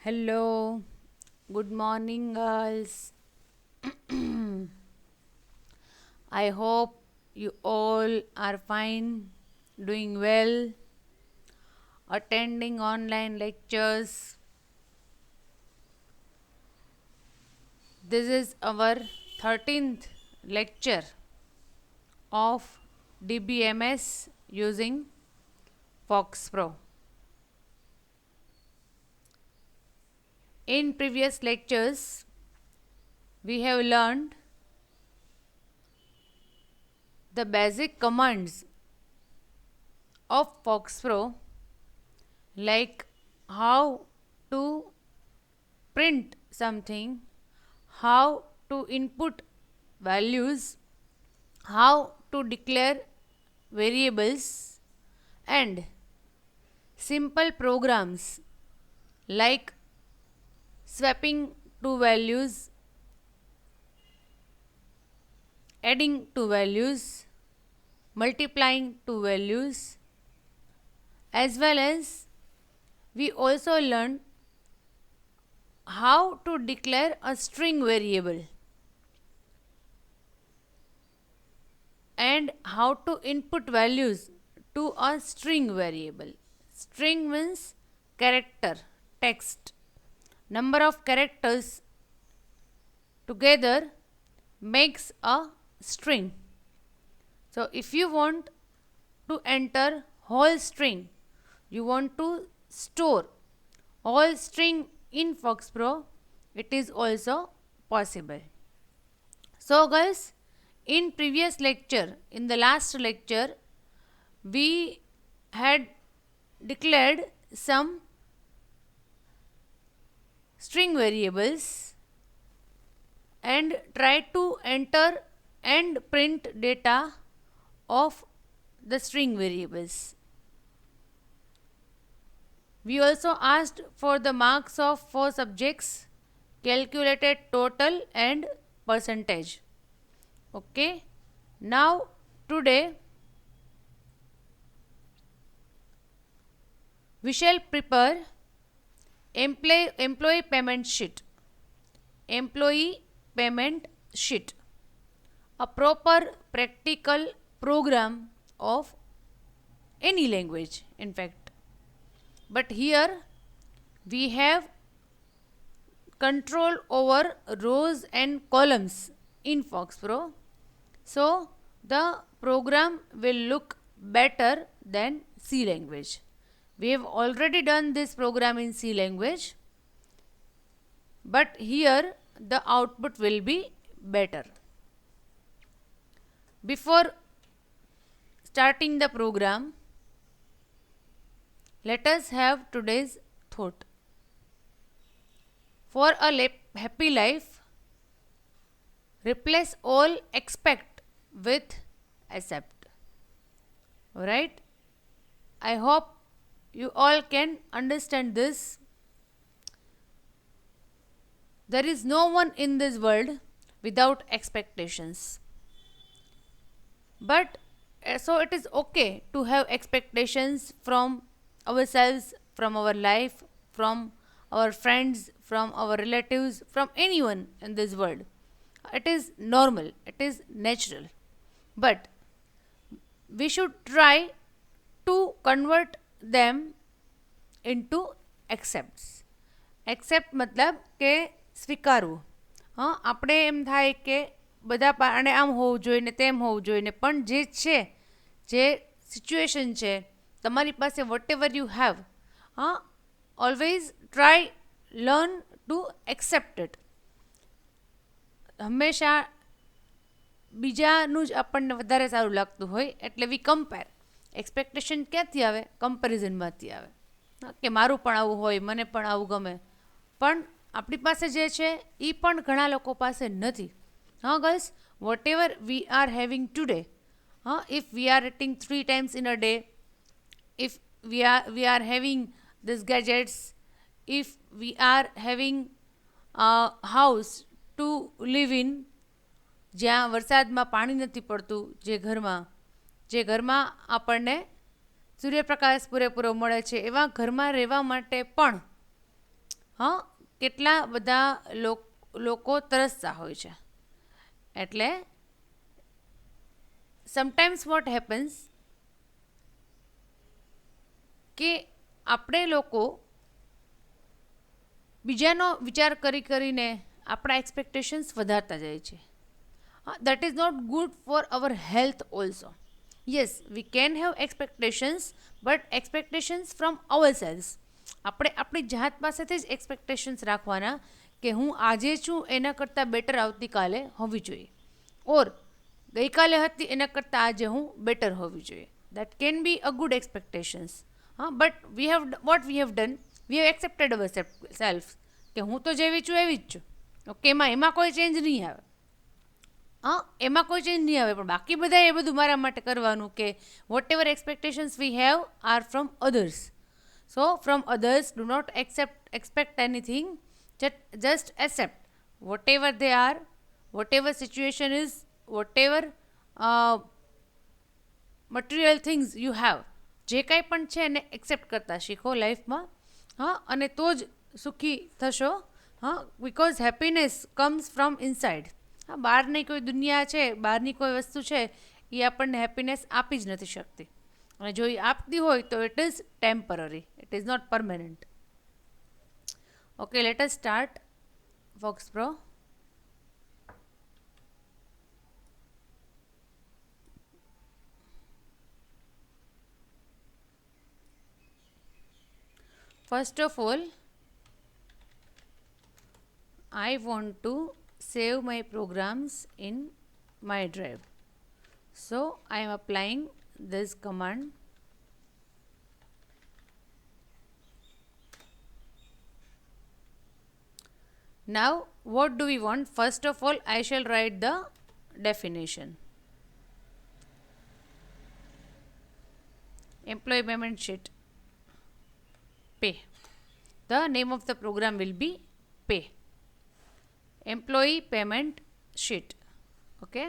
Hello, good morning, girls. I hope you all are fine, doing well, attending online lectures. This is our 13th lecture of DBMS using Fox Pro. In previous lectures, we have learned the basic commands of Fox Pro, like how to print something, how to input values, how to declare variables, and simple programs like swapping two values, adding two values, multiplying two values, as well as we also learned how to declare a string variable and how to input values to a string variable. String means character, text. Number of characters together makes a string. So if you want to enter whole string, you want to store whole string in Fox Pro, it is also possible. So guys, in previous lecture, in the last lecture, we had declared some string variables and tried to enter and print data of the string variables. We also asked for the marks of 4 subjects, calculated total and percentage. Okay. Now today we shall prepare employee payment sheet. Employee payment sheet. A proper practical program of any language, in fact. But here we have control over rows and columns in Fox Pro. So the program will look better than C language. We have already done this program in C language, but here the output will be better. Before starting the program, let us have today's thought. For a happy life, replace all expect with accept. Alright? I hope you all can understand this. There is no one in this world without expectations. But so it is okay to have expectations from ourselves, from our life, from our friends, from our relatives, from anyone in this world. It is normal, it is natural. But we should try to convert them into accepts. Accept મતલબ કે સ્વીકારવું. આપણે એમ થાય કે બધા અને આમ હોવું જોઈએ ને તેમ હોવું જોઈએ ને, પણ જે છે, જે સિચ્યુએશન છે, તમારી પાસે whatever you have, always try learn to accept it. હંમેશા બીજાનું જ આપણને વધારે સારું લાગતું હોય એટલે વી કમ્પેર. એક્સપેક્ટેશન ક્યાંથી આવે? કમ્પેરિઝનમાંથી આવે કે મારું પણ આવું હોય, મને પણ આવું ગમે, પણ આપણી પાસે જે છે એ પણ ઘણા લોકો પાસે નથી. Girls, whatever we are having today, if we are eating 3 times in a day, if we are having these gadgets, if we are having a house to live in, જ્યાં વરસાદમાં પાણી નથી પડતું, જે ઘરમાં આપણને સૂર્યપ્રકાશ પૂરેપૂરો મળે છે, એવા ઘરમાં રહેવા માટે પણ હા, કેટલા બધા લોકો તરસતા હોય છે. એટલે સમટાઈમ્સ વોટ હેપન્સ કે આપણે લોકો બીજાનો વિચાર કરીને આપણા એક્સપેક્ટેશન્સ વધારતા જાય છે. That is not good for our health also. Yes, we can have expectations, but expectations from our selves. આપણે આપણી જાત પાસેથી જ એક્સપેક્ટેશન્સ રાખવાના કે હું આજે છું એના કરતાં બેટર આવતીકાલે હોવી જોઈએ, ઓર ગઈકાલે હતી એના કરતાં આજે હું બેટર હોવી જોઈએ. That can be a good expectations. હા, but we have what we have done, we have accepted our self કે હું તો જેવી છું એવી જ છું. ઓકે, એમાં કોઈ ચેન્જ નહીં આવે. હા, એમાં કોઈ ચેન્જ નહીં આવે, પણ બાકી બધા એ બધું મારા માટે કરવાનું કે whatever expectations we have are from others. So from others do not expect anything, just accept whatever they are, whatever situation is, whatever material things you have. જે કાંઈ પણ છે એને એક્સેપ્ટ કરતા શીખો લાઈફમાં. હા, અને તો જ સુખી થશો. હા, because happiness comes from inside. હા, બહારની કોઈ દુનિયા છે, બહારની કોઈ વસ્તુ છે, એ આપણને હેપીનેસ આપી જ નથી શકતી. અને જો એ આપતી હોય તો it is temporary, it is not permanent. Okay, let us start Fox Pro. First of all, I want to save my programs in my drive. So I am applying this command. Now what do we want? First of all, I shall write the definition. Employee payment sheet, pay. The name of the program will be pay. Employee payment sheet. Okay.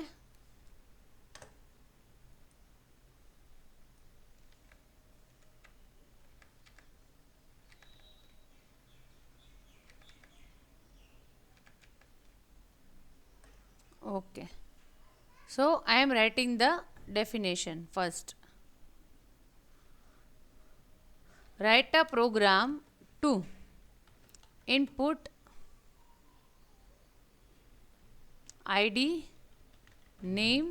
Okay. So I am writing the definition first. Write a program to input ID, name,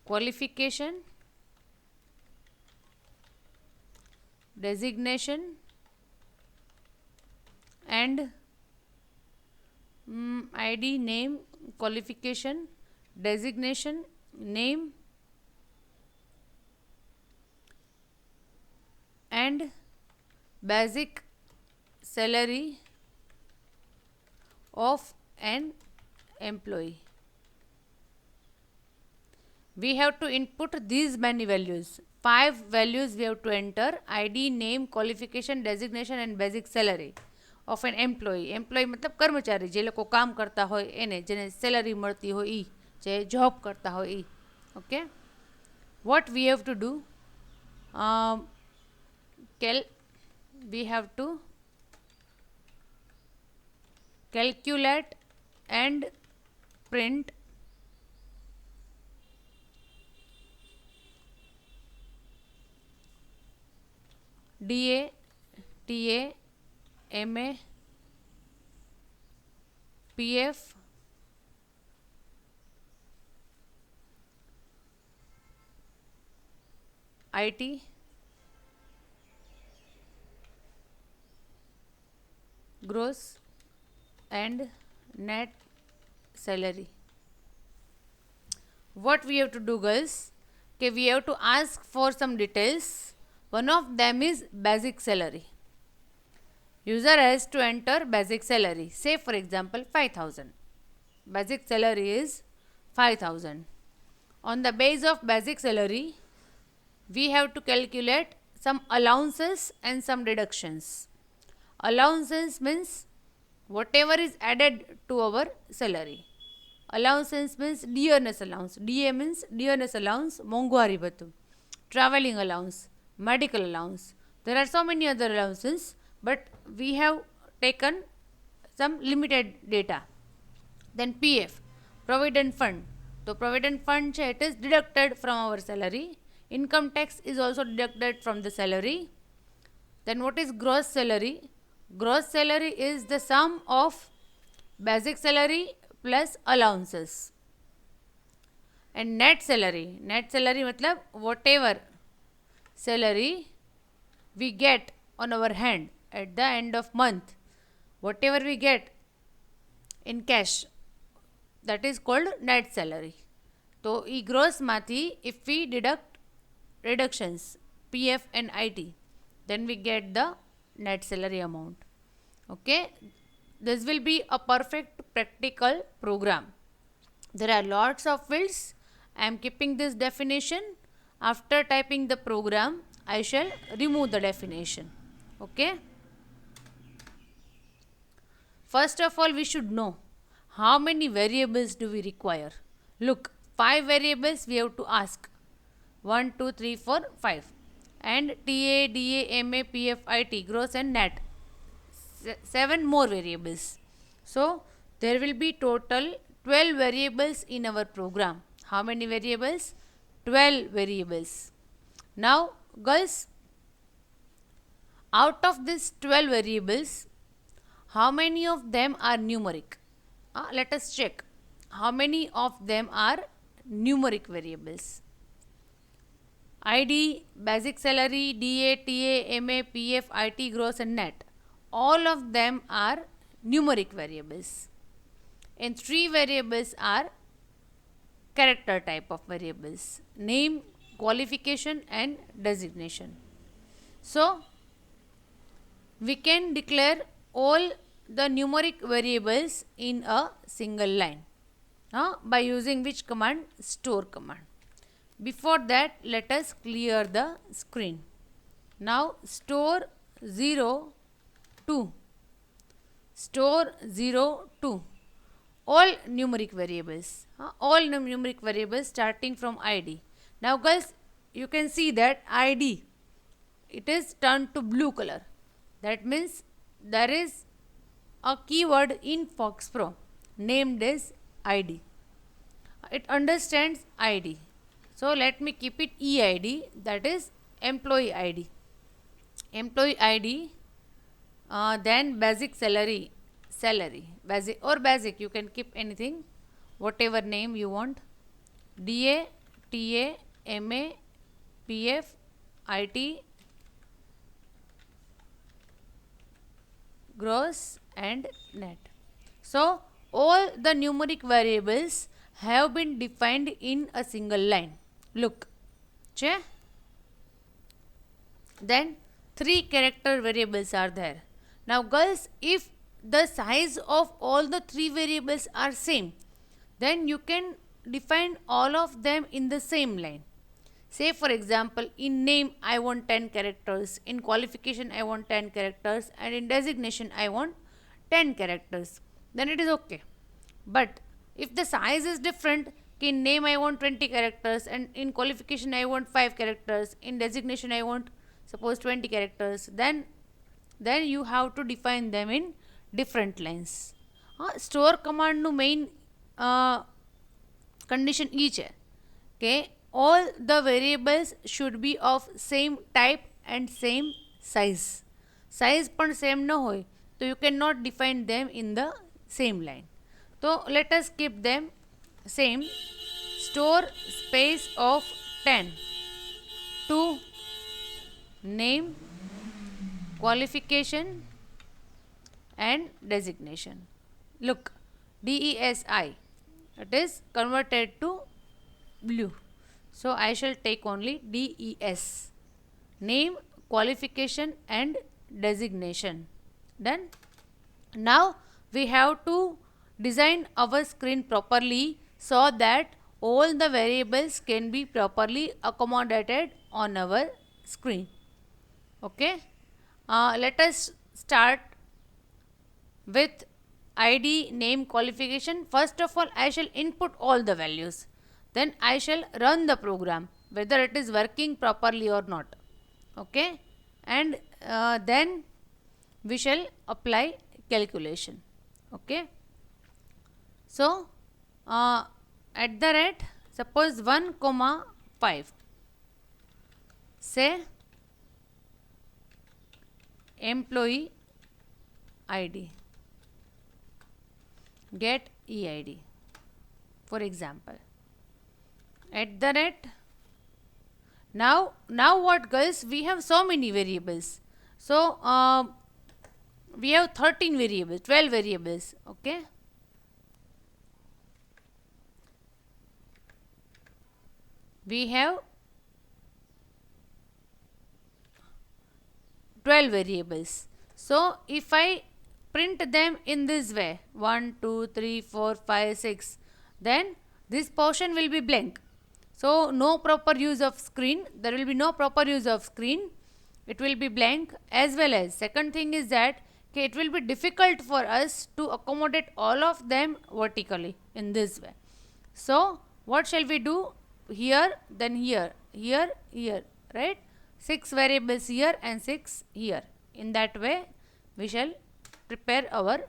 qualification, designation, and ID, name, qualification, designation, name, and basic salary of an employee. We have to input these many values. 5 values we have to enter: ID, name, qualification, designation and basic salary of an employee. Employee मतलब कर्मचारी, જે લોકો કામ કરતા હોય એને, જેને salary મળતી હોય એ, જે જોબ કરતા હોય એ. Okay, what we have to do? We have to calculate and print DA, TA, MA, PF, IT, gross and net salary. What we have to do, girls? Okay, we have to ask for some details. One of them is basic salary. User has to enter basic salary. Say for example 5,000. Basic salary is 5,000. On the base of basic salary, we have to calculate some allowances and some deductions. Allowances means whatever is added to our salary. Allowances means dearness allowance. DA means dearness allowance, મોંઘવારી ભથ્થું. traveling allowance, medical allowance. There are so many other allowances, but we have taken some limited data. Then PF, Provident Fund. So Provident Fund it is deducted from our salary. Income tax is also deducted from the salary. Then what is gross salary? Gross salary is the sum of basic salary plus allowances. And net salary matlab whatever salary we get on our hand at the end of month, whatever we get in cash, that is called net salary. So e gross mathi if we deduct reductions PF and IT, then we get the net salary amount. Okay, this will be a perfect practical program. There are lots of fields. I am keeping this definition. After typing the program, I shall remove the definition. Okay. First of all, we should know how many variables do we require. Look, 5 variables we have to ask. 1, 2, 3, 4, 5. And TA, DA, MA, PF, IT, gross and net. 7 more variables. So, there will be total 12 variables in our program. How many variables? 12 variables. Now, girls, out of these 12 variables, how many of them are numeric? Let us check. How many of them are numeric variables? ID, basic salary, DA, TA, MA, PF, IT, gross and net. All of them are numeric variables. And 3 variables are character type of variables. Name, qualification and designation. So, we can declare all the numeric variables in a single line by using which command? Store command. Before that, let us clear the screen. Now, store 0, 2. Store 0, 2. All numeric variables. All numeric variables starting from ID. Now, guys, you can see that ID, it is turned to blue color. That means there is a keyword in FoxPro named as ID. It understands ID. So, let me keep it EID, that is employee ID. Employee ID, then basic salary, basic or basic, you can keep anything, whatever name you want. DA, TA, MA, PF, IT, gross and net. So, all the numeric variables have been defined in a single line. Look, then 3 character variables are there. Now, girls, if the size of all the 3 variables are same, then you can define all of them in the same line. Say for example, in name I want 10 characters, in qualification I want 10 characters, and in designation I want 10 characters. Then it is okay. But if the size is different, in name I want 20 characters, and in qualification I want 5 characters, in designation I want suppose 20 characters, then you have to define them in different lines. Store command no main condition each hai. Okay, all the variables should be of same type and same size. Size पण same न होय, so you cannot define them in the same line. So let us keep them same. Store space of 10 to name, qualification and designation. Look, DESI, it is converted to blue. So I shall take only DES, name, qualification and designation. Done. Now we have to design our screen properly so that all the variables can be properly accommodated on our screen. Okay. Let us start with ID, name, qualification. First of all, I shall input all the values. Then I shall run the program. whether it is working properly or not. Okay, and then we shall apply calculation. Okay, so at the rate, suppose 1 comma 5, say employee ID, get EID, for example. At the rate, now what, girls, we have so many variables. So we have 13 variables, 12 variables. Okay, we have 12 variables. So if I print them in this way, 1 2 3 4 5 6, then this portion will be blank. So no proper use of screen, there will be no proper use of screen, it will be blank. As well as second thing is that it will be difficult for us to accommodate all of them vertically in this way. So what shall we do? Here, then here, here, here, right? 6 variables here and 6 here. In that way we shall prepare our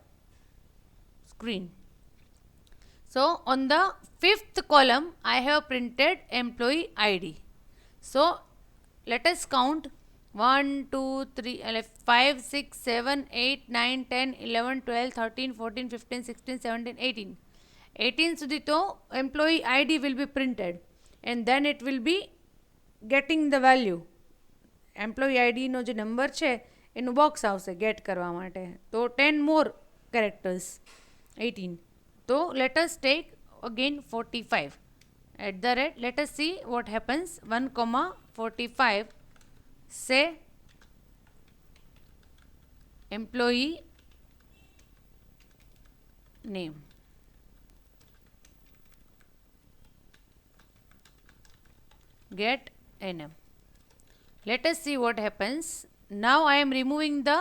screen. So on the 5th column I have printed employee ID. So let us count 1 2 3 5 6 7 8 9 10 11 12 13 14 15 16 17 18. 18 સુધી તો employee ID will be printed and then it will be getting the value. Employee ID નો જે number છે એનું box આવશે gate કરવા માટે. તો 10 more characters, 18. So let us take again 45. At the rate, let us see what happens. 1 comma 45, say employee name, get NM. Let us see what happens. Now I am removing the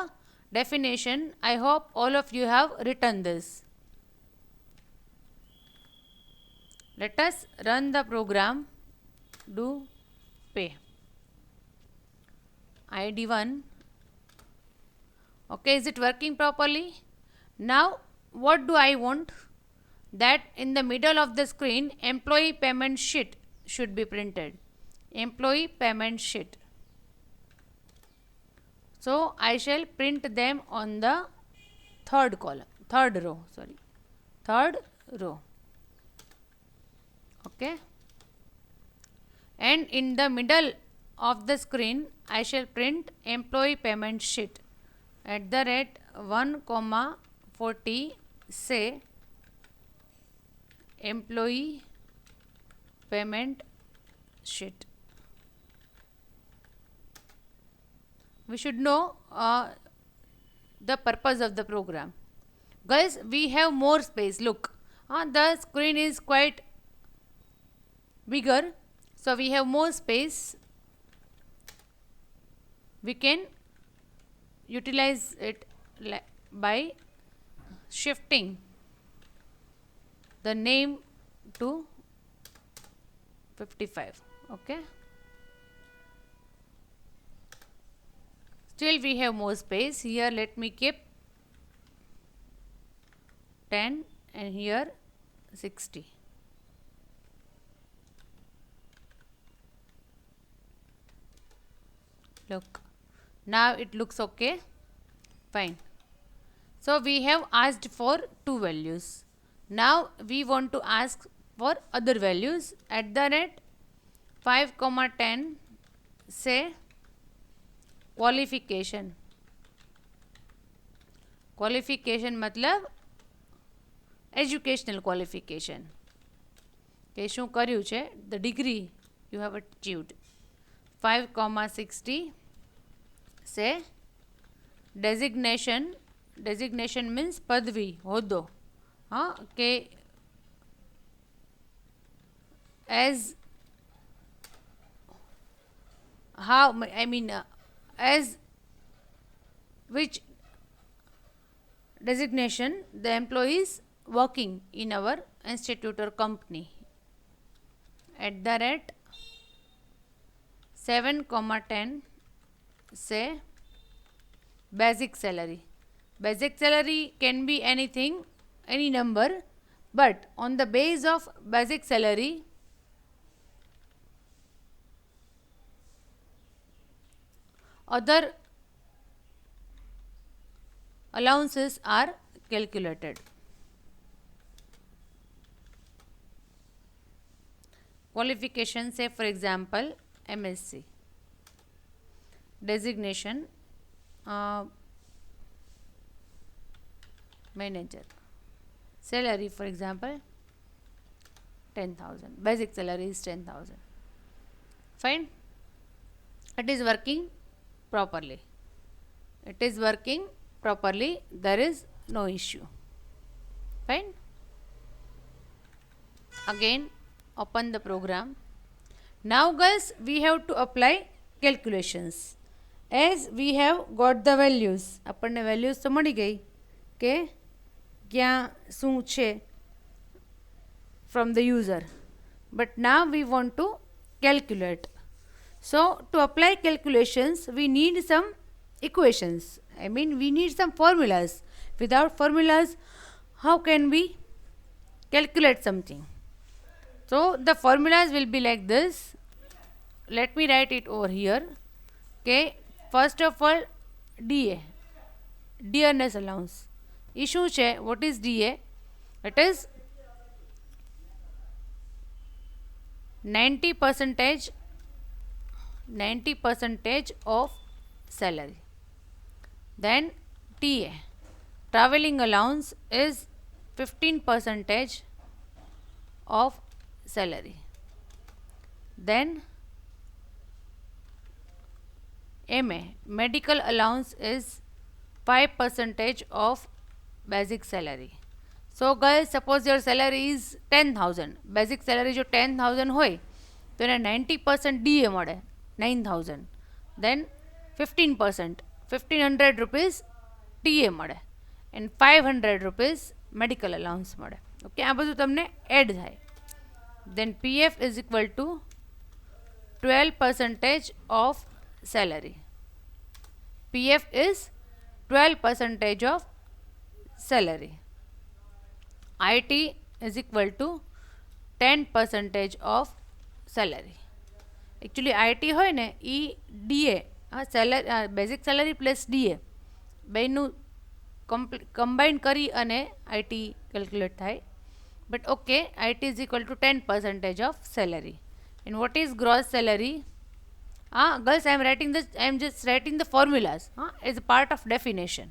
definition. I hope all of you have written this. Let us run the program. Do pay ID1. Okay, is it working properly? Now what do I want? That in the middle of the screen employee payment sheet should be printed. Employee payment sheet. So I shall print them on the third row. Okay, and in the middle of the screen I shall print employee payment sheet. At the rate 1 comma 40, say employee payment sheet. We should know the purpose of the program. Guys, we have more space. Look, the screen is quite bigger, so we have more space. We can utilize it by shifting the name to 55. Okay, still we have more space. Here let me keep 10 and here 60. Look, now it looks okay. Fine. So we have asked for 2 values. Now we want to ask for other values. At the rate 5 comma 10, say qualification. Qualification मतलब educational qualification. કે શું કર્યું છે, the degree you have achieved. 5 comma 60, say designation. Designation means padvi, હોદ્દો. કે as how I mean as which designation the employee is working in our institute or company. At the rate 7, 10 say basic salary. Basic salary can be anything, any number, but on the base of basic salary, other allowances are calculated. Qualification, say for example MSc. Designation manager. Salary for example 10,000. Basic salary is 10,000. Fine. It is working properly. It is working properly. There is no issue. Fine. Again open the program. Now guys, we have to apply calculations. As we have got the values, આપણને values તો મળી ગઈ કે ક્યાં શું છે from the user, but now we want to calculate. So to apply calculations we need some equations, I mean we need some formulas. Without formulas how can we calculate something? So the formulas will be like this. Let me write it over here. Okay, first of all DA, dearness allowance. Issue છે, what is DA? It is 90% of salary. Then TA, traveling allowance is 15% of salary. Then MA, medical allowance is 5% of basic salary. So guys, suppose your salary is 10,000, basic salary જો 10,000 હોય તો એને 90% DA મળે 9,000. Then 15%, 1,500 rupees TA મળે and 500 rupees medical allowance મળે. Okay, આ બધું તમને એડ થાય. Then PF is equal to 12% of salary. PF is 12% of salary. IT is equal to 10% of salary. Actually IT હોય ને એ DA, salary basic salary plus DA બેનું combine કરી અને IT કેલ્ક્યુલેટ થાય. But okay, IT is equal to 10% of salary. And what is gross salary? Girls, I am just writing the formulas as a part of definition.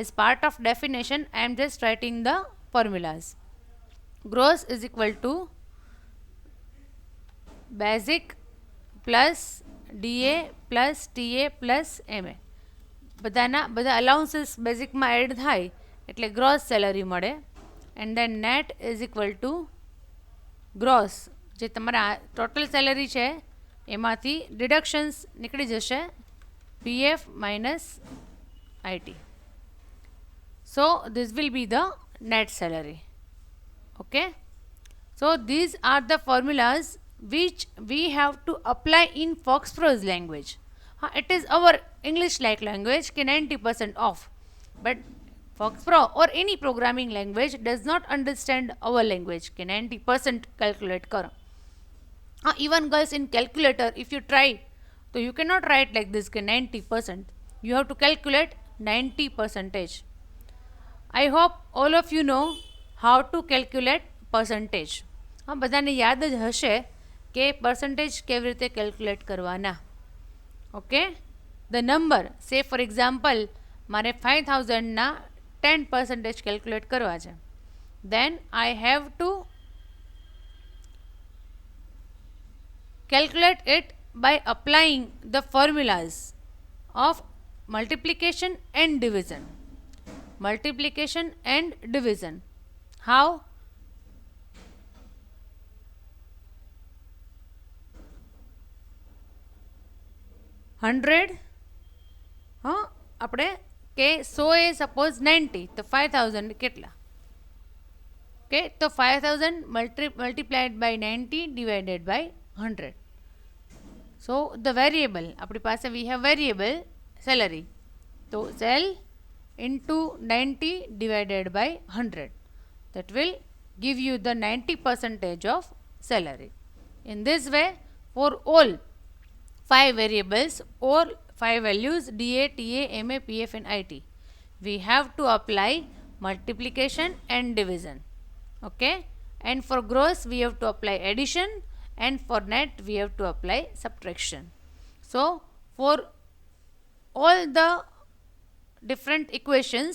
As part of definition, I am just writing the formulas. Gross is equal to basic plus DA plus TA plus MA. બધા allowances basic માં add થાય એટલે gross salary મળે. And then net is equal to gross, જે તમારા total salary છે એમાંથી deductions નીકળી જશે, PF minus IT. So this will be the net salary. Okay, so these are the formulas which we have to apply in Fox Prose language. It is our English like language ke 90% off, but Fox Pro or any programming language does not understand our language ke 90% calculate karo. Even girls, in calculator if you try, so you cannot write like this ke 90%. You have to calculate 90%. I hope all of you know how to calculate percentage. બધાને યાદ જ હશે કે percentage કેવી રીતે calculate કરવાના. Okay, the number, say for example મારે 5,000 ના 10% calculate કરવા છે. Then I have to calculate it by applying the formulas of multiplication and division. Multiplication and division. How? આપણે કે 100 એ સપોઝ 90 તો 5,000 કેટલા? ઓકે, તો 5,000 multiplied by 90 divided by 100. So the variable આપણી પાસે we have variable salary. So cell into 90 divided by 100, that will give you the 90% of salary. In this way, for all 5 variables or 5 values DA, TA, MA, PF and IT, we have to apply multiplication and division. Okay, and for gross we have to apply addition, and for net we have to apply subtraction. So for all the different equations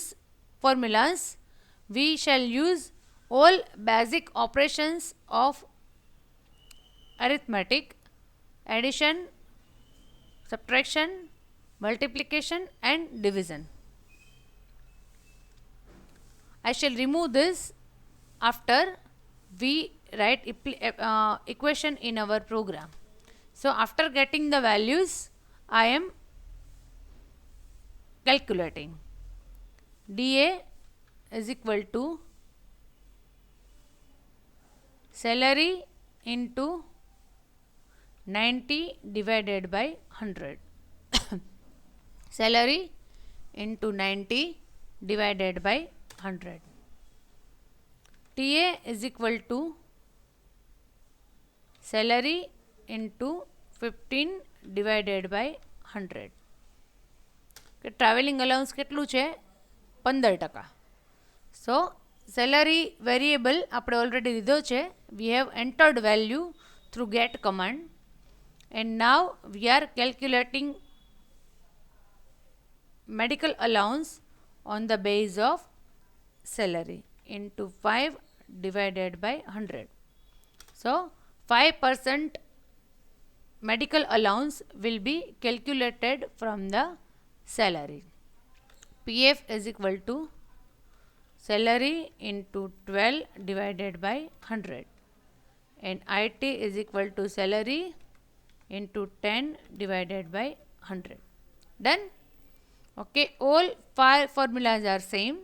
formulas, we shall use all basic operations of arithmetic: addition, subtraction, multiplication and division. I shall remove this after we write equation in our program. So after getting the values, I am calculating. DA is equal to salary into 90 divided by 100. Salary into 90 divided by 100. TA is equal to salary into 15 divided by 100. Travelling allowance કેટલું છે? 15%. So salary variable આપણે already લીધો છે. We have entered value through get command, and now we are calculating medical allowance on the base of salary into 5 divided by 100. So 5% medical allowance will be calculated from the salary. PF is equal to salary into 12 divided by 100, and IT is equal to salary into 10 divided by 100. Done? Okay, all 5 formulas are same.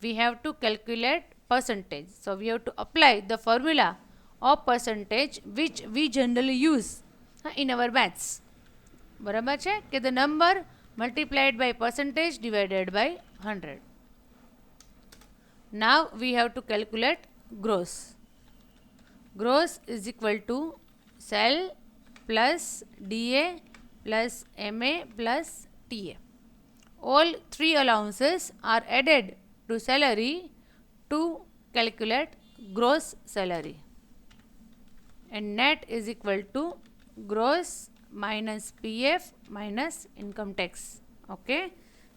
We have to calculate percentage. So we have to apply the formula of percentage which we generally use in our maths. બરાબર છે કે the number multiplied by percentage divided by 100. Now we have to calculate gross. Gross is equal to cell plus DA plus MA plus TA. All 3 allowances are added to salary to calculate gross salary, and net is equal to gross minus PF minus income tax. Okay,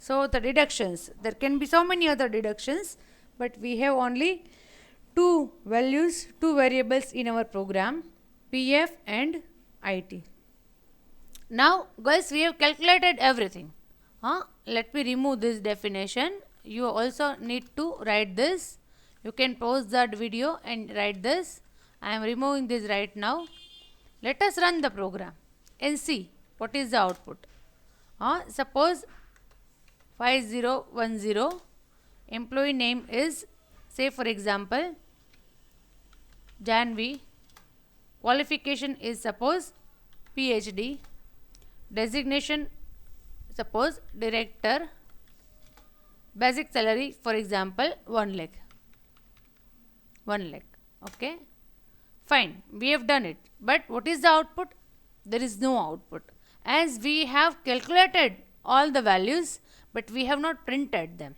so the deductions, there can be so many other deductions, but we have only 2 values, 2 variables in our program, PF and IT. Now guys, we have calculated everything. Let me remove this definition. You also need to write this. You can pause that video and write this. I am removing this right now. Let us run the program and see what is the output. Suppose 5010, employee name is, say for example, Janvi. Qualification is suppose PhD. Designation suppose director. Basic salary for example 1 lakh. 1 lakh. Okay, fine, we have done it, but what is the output? There is no output, as we have calculated all the values but we have not printed them.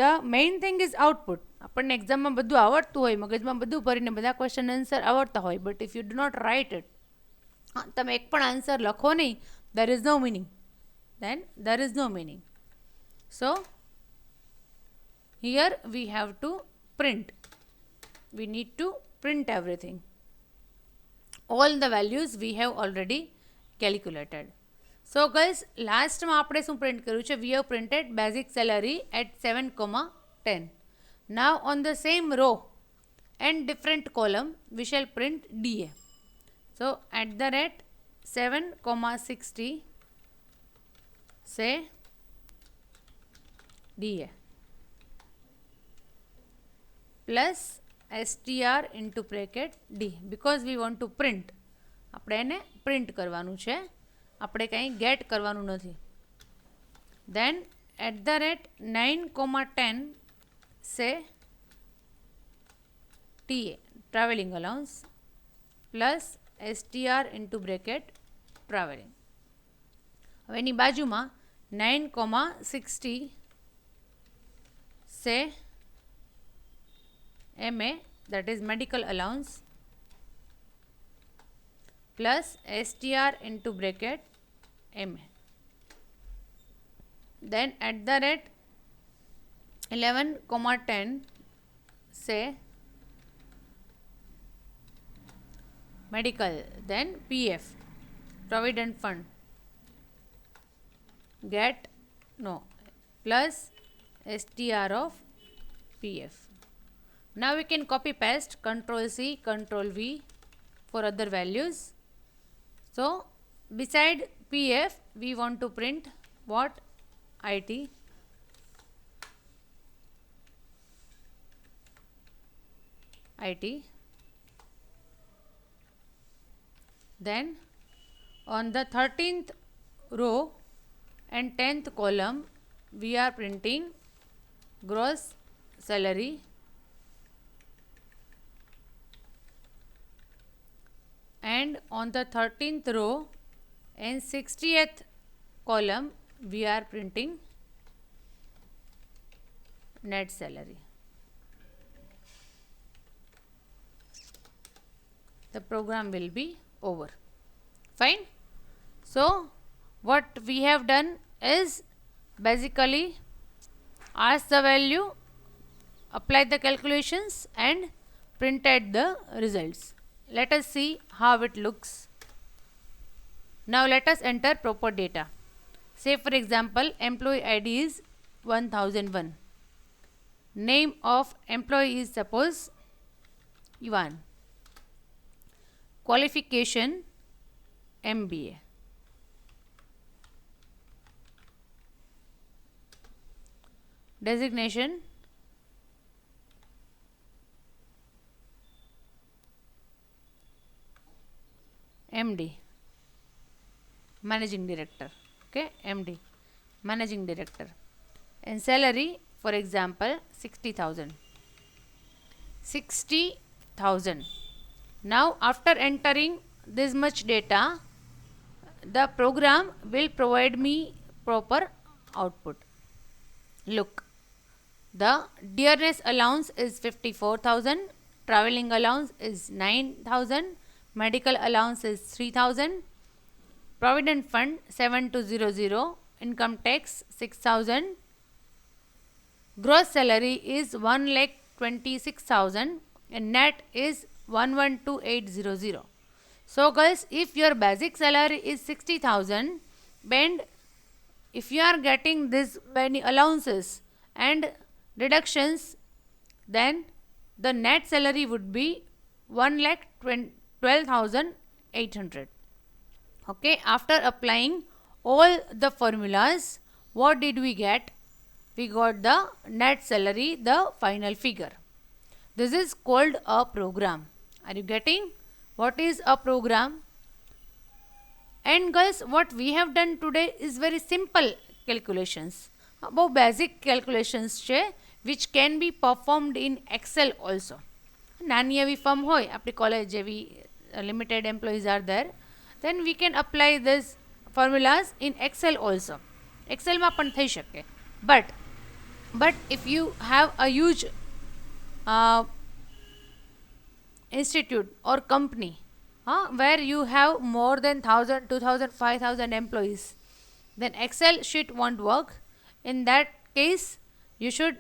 The main thing is output. આપણને એક્ઝામમાં બધું આવડતું હોય, મગજમાં બધું ભરીને બધા question answer આવડતા હોય, but if you do not write it, તમે એક પણ આન્સર લખો નહીં, there is no meaning. Then there is no meaning. So here we have to print. We need to print everything. All the values we have already calculated. So guys, last માં આપણે શું print કર્યું છે? We have printed basic salary at 7,10. Now on the same row and different column we shall print DA. So at the rate 7,60, say DA plus STR into bracket D, because we want to print. આપણે એને print કરવાનું છે, આપણે કંઈ gate કરવાનું નથી. દેન @9, 10 સે TA travelling allowance plus STR into bracket travelling. હવે એની બાજુમાં 9, 60 સે MA, that is medical allowance, plus STR into bracket MA. Then @11, 10 say medical, then PF provident fund get no plus STR of PF. Now we can copy paste Ctrl C, Ctrl V for other values. So beside PF we want to print what? IT. Then on the 13th row and 10th column we are printing gross salary, and on the 13th row and 60th column we are printing net salary. The program will be over. Fine. So what we have done is basically ask the value, apply the calculations and printed the results. Let us see how it looks. Now let us enter proper data. Say for example, employee ID is 1001. Name of employee is suppose Ivan. Qualification MBA. Designation MD, Managing Director. Okay, MD, Managing Director. And salary, for example, 60,000. 60,000. Now after entering this much data, the program will provide me proper output. Look, the dearness allowance is 54,000, traveling allowance is 9,000, medical allowance is 3,000, provident fund 7200, income tax 6,000, gross salary is 1,26,000 and net is 112,800. So girls, if your basic salary is 60,000 and if you are getting this many allowances and deductions, then the net salary would be 1,12,800. Okay, after applying all the formulas, what did we get? We got the net salary, the final figure. This is called a program. Are you getting what is a program? And girls, what we have done today is very simple calculations. About basic calculations છે which can be performed in Excel also. નાની એવી firm હોય, આપણી college જેવી limited employees are there, then we can apply this formulas in Excel also. Excel માં પણ થઈ શકે. But if you have a huge institute or company where you have more than 1,000, 2,000, 5,000 employees, then Excel sheet won't work. In that case, you should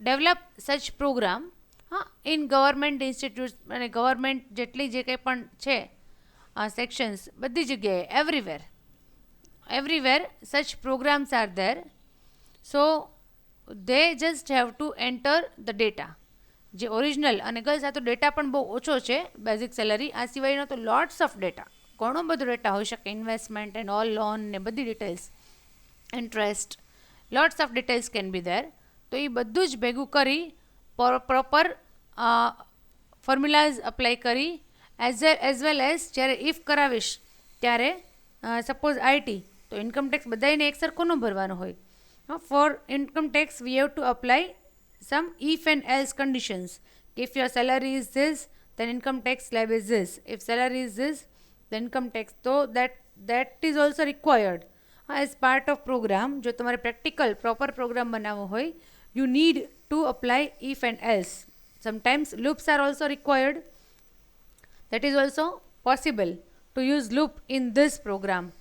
develop such program in government institutes અને government જેટલી જે કંઈ પણ છે sections, બધી જગ્યાએ everywhere such programs are there. So they just have to enter the data. જે original અને ગર્લ્સ આ તો ડેટા પણ બહુ ઓછો છે બેઝિક સેલરી, આ સિવાયનો તો લોટ્સ ઓફ ડેટા, ઘણો બધો ડેટા હોઈ શકે, ઇન્વેસ્ટમેન્ટ એન્ડ ઓલ લોન ને બધી details, interest, lots of details can be there. તો એ બધું જ ભેગું કરી પ્રોપર ફોર્મ્યુલાઝ અપ્લાય કરી એઝ વેલ એઝ જ્યારે ઇફ કરાવીશ ત્યારે સપોઝ આઈટી તો ઇન્કમ ટેક્સ બધાને એક સરખો ન ભરવાનો હોય. For income tax we have to apply some if and else conditions. If your salary is this, then income tax slab is this. If salary is this, then income tax. So that is also required as part of program. જો તમારે practical proper program બનાવવો હોય, you need to apply if and else. Sometimes loops are also required. That is also possible to use loop in this program.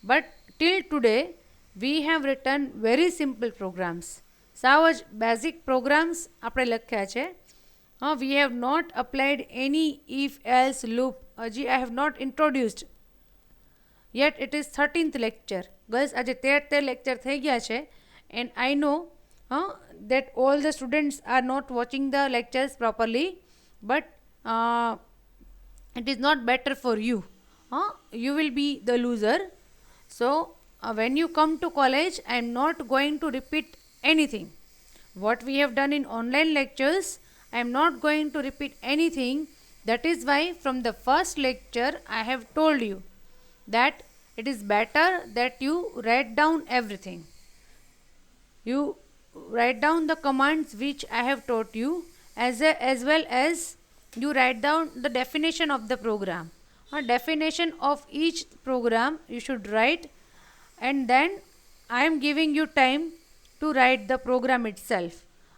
But till today we have written very simple programs. સાવ જ basic programs આપણે લખ્યા છે. We have not applied any if else loop. હજી I have not introduced yet. It is 13th lecture. Girls આજે 13 lecture થઈ ગયા છે. And I know that all the students are not watching the lectures properly, but it is not better for you. You will be the loser. So when you come to college, I am not going to repeat anything. What we have done in online lectures, I am not going to repeat anything. That is why from the first lecture I have told you that it is better that you write down everything. You write down the commands which I have taught you, as well as you write down the definition of the program. A definition of each program you should write, and then I am giving you time to write the program itself.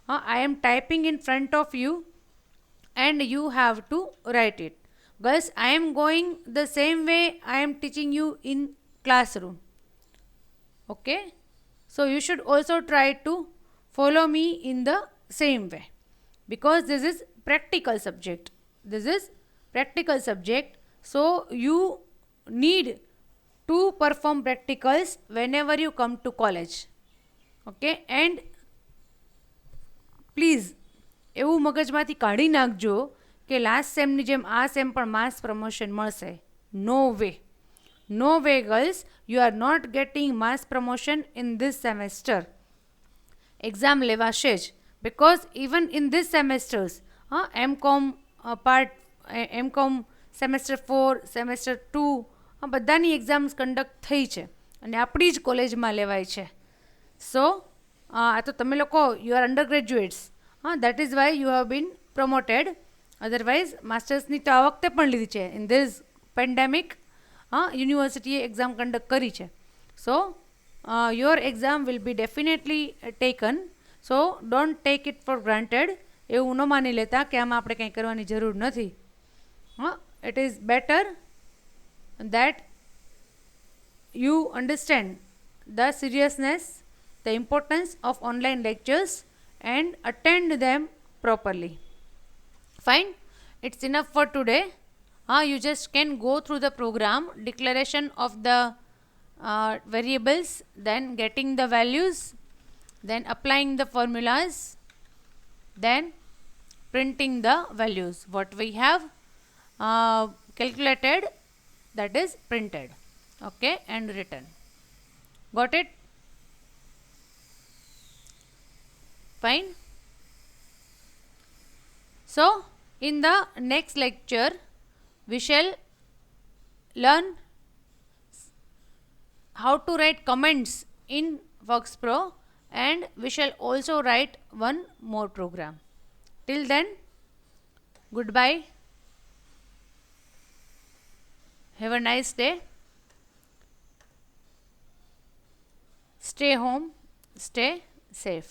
I am typing in front of you and you have to write it. Girls, I am going the same way I am teaching you in classroom. Okay? So you should also try to follow me in the same way, because this is practical subject. This is practical subject. So you need to perform practicals whenever you come to college. Okay. And please એવું મગજમાંથી કાઢી નાખજો કે last સેમની જેમ આ same પણ mass promotion મળશે. No way, no way girls. You are not getting mass promotion in this semester. Exam લેવાશે જ, because even in this semesters MCom semester 4, semester 2 બધાની એક્ઝામ્સ કન્ડક્ટ થઈ છે અને આપણી જ કોલેજમાં લેવાય છે. સો આ તો તમે લોકો you are under graduates. That is why you have been promoted. Otherwise માસ્ટર્સની તો આ વખતે પણ લીધી છે. ઇન ધીસ પેન્ડેમિક યુનિવર્સિટીએ એક્ઝામ કન્ડક્ટ કરી છે. So your exam will be definitely taken. So don't take it for granted. એવું ન માની લેતા કે આમાં આપણે કંઈ કરવાની જરૂર નથી. It is better that you understand the seriousness, the importance of online lectures and attend them properly. Fine, it's enough for today. You just can go through the program, declaration of the variables, then getting the values, then applying the formulas, then printing the values what we have calculated, that is printed, okay, and written. Got it? Fine. So in the next lecture we shall learn how to write comments in WorksPro, and we shall also write one more program. Till then, goodbye. Have a nice day. Stay home, stay safe.